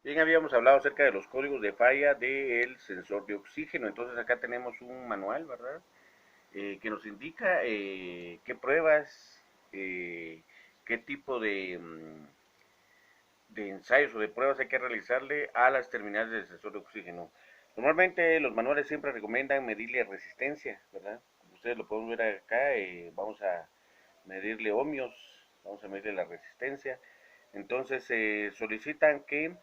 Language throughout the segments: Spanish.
Bien, habíamos hablado acerca de los códigos de falla del sensor de oxígeno. Entonces acá tenemos un manual, ¿verdad? Que nos indica qué pruebas, qué tipo de ensayos o de pruebas hay que realizarle a las terminales del sensor de oxígeno. Normalmente los manuales siempre recomiendan medirle resistencia, ¿verdad? Como ustedes lo pueden ver acá, vamos a medirle ohmios, vamos a medirle la resistencia. Entonces solicitan que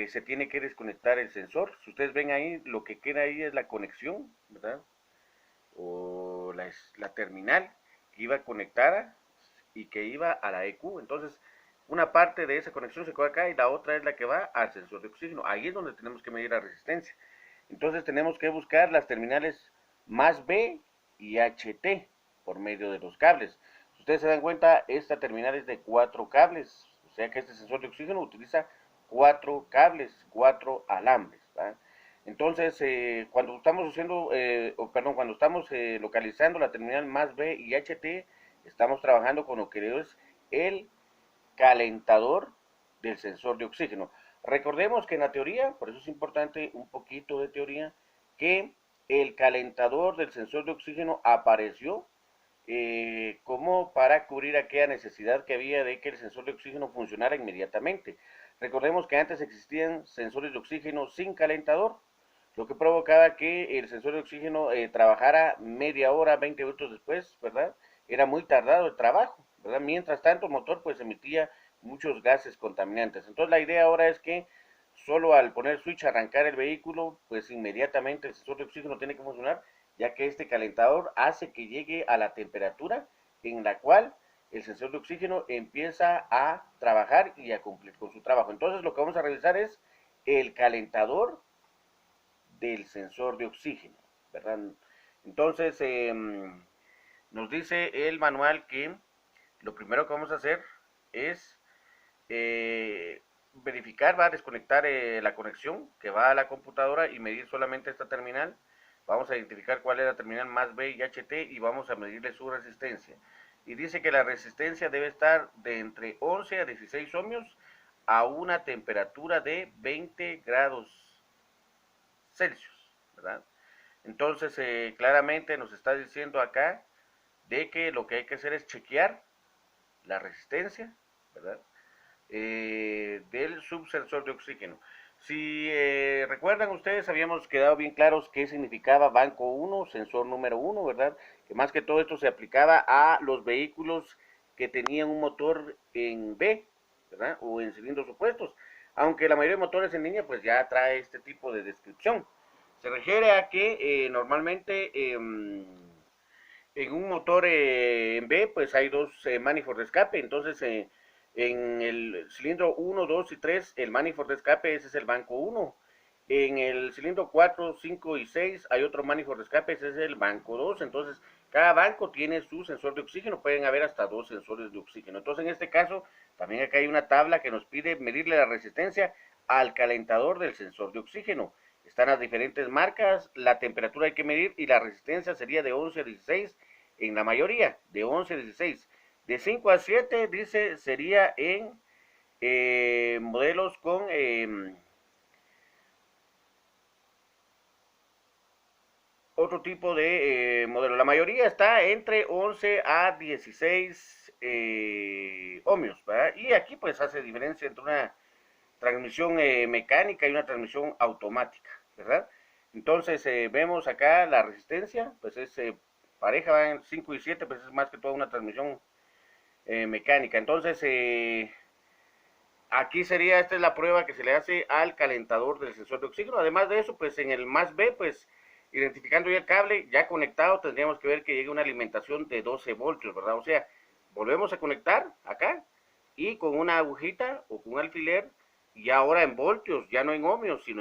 se tiene que desconectar el sensor. Si ustedes ven ahí, lo que queda ahí es la conexión, ¿verdad? O la terminal que iba conectada y que iba a la EQ. Entonces, una parte de esa conexión se queda acá y la otra es la que va al sensor de oxígeno. Ahí es donde tenemos que medir la resistencia. Entonces, tenemos que buscar las terminales más B y HT por medio de los cables. Si ustedes se dan cuenta, esta terminal es de 4 cables, o sea que este sensor de oxígeno utiliza 4 cables, 4 alambres, ¿verdad? Entonces, cuando estamos haciendo, cuando estamos localizando la terminal más B y HT, estamos trabajando con lo que es el calentador del sensor de oxígeno. Recordemos que en la teoría, por eso es importante un poquito de teoría, que el calentador del sensor de oxígeno apareció como para cubrir aquella necesidad que había de que el sensor de oxígeno funcionara inmediatamente. Recordemos que antes existían sensores de oxígeno sin calentador, lo que provocaba que el sensor de oxígeno trabajara media hora, 20 minutos después, ¿verdad? Era muy tardado el trabajo, ¿verdad? Mientras tanto el motor pues emitía muchos gases contaminantes. Entonces la idea ahora es que solo al poner switch, arrancar el vehículo, pues inmediatamente el sensor de oxígeno tiene que funcionar, ya que este calentador hace que llegue a la temperatura en la cual el sensor de oxígeno empieza a trabajar y a cumplir con su trabajo. Entonces lo que vamos a revisar es el calentador del sensor de oxígeno, ¿verdad? Entonces, nos dice el manual que lo primero que vamos a hacer es verificar, va a desconectar la conexión que va a la computadora y medir solamente esta terminal. Vamos a identificar cuál es la terminal más B y HT y vamos a medirle su resistencia. Y dice que la resistencia debe estar de entre 11 a 16 ohmios a una temperatura de 20 grados Celsius, ¿verdad? Entonces, claramente nos está diciendo acá de que lo que hay que hacer es chequear la resistencia, ¿verdad? Del subsensor de oxígeno. Si recuerdan ustedes, habíamos quedado bien claros qué significaba banco 1, sensor número 1, ¿verdad? Que más que todo esto se aplicaba a los vehículos que tenían un motor en B, ¿verdad? O en cilindros opuestos. Aunque la mayoría de motores en línea pues ya trae este tipo de descripción. Se refiere a que normalmente en un motor en B, pues hay dos manifolds de escape. Entonces, en el cilindro 1, 2 y 3, el manifold de escape, ese es el banco 1. En el cilindro 4, 5 y 6 hay otro manifold de escape, ese es el banco 2. Entonces, cada banco tiene su sensor de oxígeno, pueden haber hasta dos sensores de oxígeno. Entonces, en este caso, también acá hay una tabla que nos pide medirle la resistencia al calentador del sensor de oxígeno. Están las diferentes marcas, la temperatura hay que medir y la resistencia sería de 11 a 16 en la mayoría, de 11 a 16. De 5 a 7 dice sería en modelos con otro tipo de modelo. La mayoría está entre 11 a 16 ohmios, ¿verdad? Y aquí pues hace diferencia entre una transmisión mecánica y una transmisión automática, ¿verdad? Entonces vemos acá la resistencia, pues es pareja, en 5 y 7, pues es más que todo una transmisión mecánica. Entonces aquí sería, esta es la prueba que se le hace al calentador del sensor de oxígeno. Además de eso, pues en el más B, pues identificando ya el cable ya conectado, tendríamos que ver que llegue una alimentación de 12 voltios, ¿verdad? O sea, volvemos a conectar acá y con una agujita o con un alfiler, y ahora en voltios, ya no en ohmios, sino